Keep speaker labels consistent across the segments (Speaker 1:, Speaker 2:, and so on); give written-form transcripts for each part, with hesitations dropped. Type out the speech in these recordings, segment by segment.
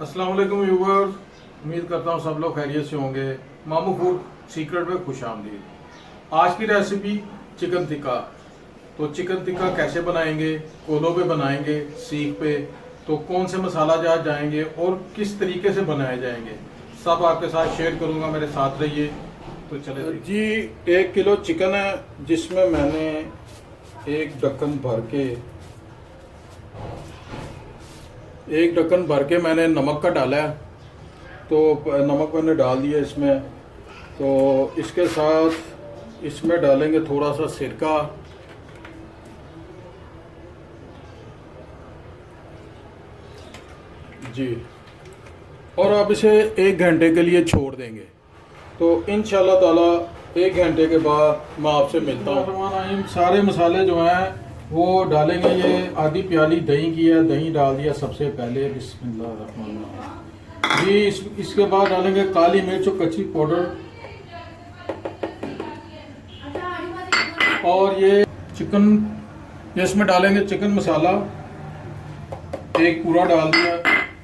Speaker 1: अस्सलाम वालेकुम व्यूअर्स, उम्मीद करता हूँ सब लोग खैरियत से होंगे। मामू फूड सीक्रेट में खुश आमदीद। आज की रेसिपी चिकन टिक्का। तो चिकन टिक्का कैसे बनाएंगे, कोलों पे बनाएंगे, सीख पे, तो कौन से मसाला जात जाएंगे और किस तरीके से बनाए जाएंगे, सब आपके साथ शेयर करूँगा। मेरे साथ रहिए। तो चले जी, 1 किलो चिकन है जिसमें मैंने एक ढक्कन भर के मैंने नमक का डाला है। तो नमक मैंने डाल दिया इसमें। तो इसके साथ इसमें डालेंगे थोड़ा सा सिरका, जी, और अब इसे 1 घंटे के लिए छोड़ देंगे। तो इंशाल्लाह ताला 1 घंटे के बाद मैं आपसे मिलता हूँ। सारे मसाले जो हैं वो डालेंगे। ये आधी प्याली दही की है, दही डाल दिया सबसे पहले। बिस्मिल्लाह जी। इसके बाद डालेंगे काली मिर्च और कच्ची पाउडर, और ये चिकन, इसमें डालेंगे चिकन मसाला एक पूरा डाल दिया,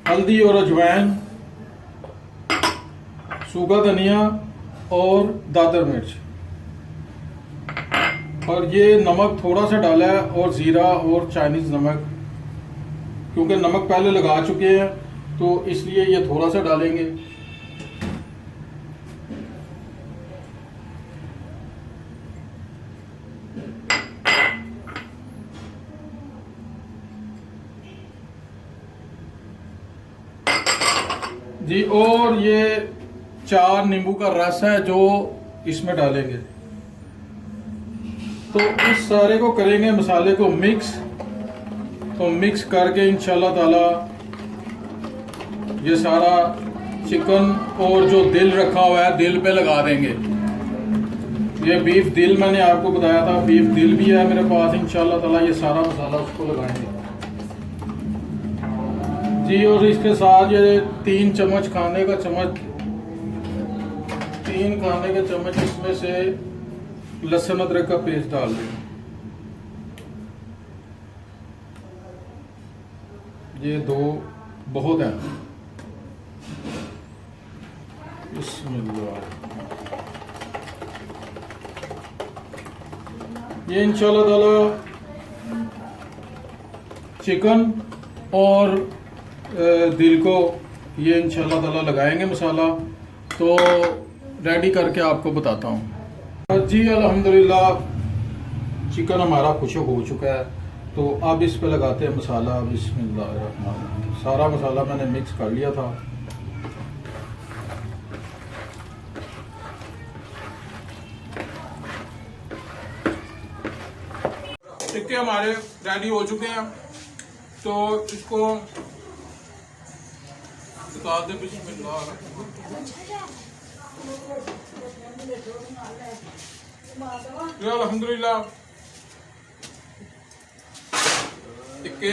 Speaker 1: हल्दी और अजवाइन, सूखा धनिया और दादर मिर्च, और ये नमक थोड़ा सा डाला है, और ज़ीरा और चाइनीज़ नमक, क्योंकि नमक पहले लगा चुके हैं तो इसलिए ये थोड़ा सा डालेंगे। जी, और ये 4 नींबू का रस है जो इसमें डालेंगे। तो इस सारे को करेंगे, मसाले को मिक्स। तो मिक्स करके इंशाल्लाह ताला ये सारा चिकन और जो दिल रखा हुआ है दिल पे लगा देंगे। ये बीफ दिल मैंने आपको बताया था, बीफ दिल भी है मेरे पास। इंशाल्लाह ताला ये सारा मसाला उसको लगाएंगे जी। और इसके साथ ये 3 खाने के चम्मच इसमें से लहसुन अदरक का पेस्ट डाल दें। ये 2 बहुत है। ये इंशाल्लाह ताला चिकन और दिल को ये इंशाल्लाह ताला लगाएंगे मसाला। तो रेडी करके आपको बताता हूँ जी। अल्हम्दुलिल्लाह चिकन हमारा खुशक हो चुका है। तो अब इस पे लगाते हैं मसाला। बिस्मिल्लाह। सारा मसाला मैंने मिक्स कर लिया था। टिक्के हमारे रेडी हो चुके हैं, तो इसको बता दें। बिस्मिल्लाह। अल्हम्दुलिल्लाह टिक्के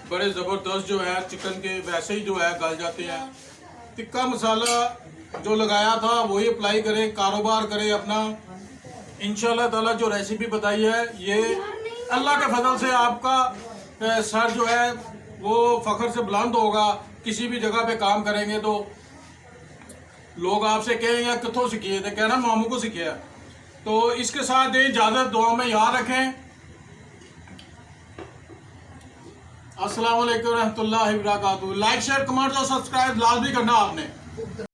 Speaker 1: बड़े ज़बरदस्त जो है चिकन के वैसे ही जो है गल जाते हैं। टिक्का मसाला जो लगाया था वही अप्लाई करें, कारोबार करें अपना। इंशाल्लाह ताला जो रेसिपी बताई है ये अल्लाह के फजल से आपका सर जो है वो फख्र से बुलंद होगा। किसी भी जगह पे काम करेंगे तो लोग आपसे कहेंगे कितों सीखिए, तो कहना मामू को सीखे। तो इसके साथ दें इजाज़त, दुआ में याद रखें। अस्सलाम वालेकुम रहमतुल्लाहि व बरकातुहू। लाइक शेयर कमेंट और सब्सक्राइब लाजमी करना आपने।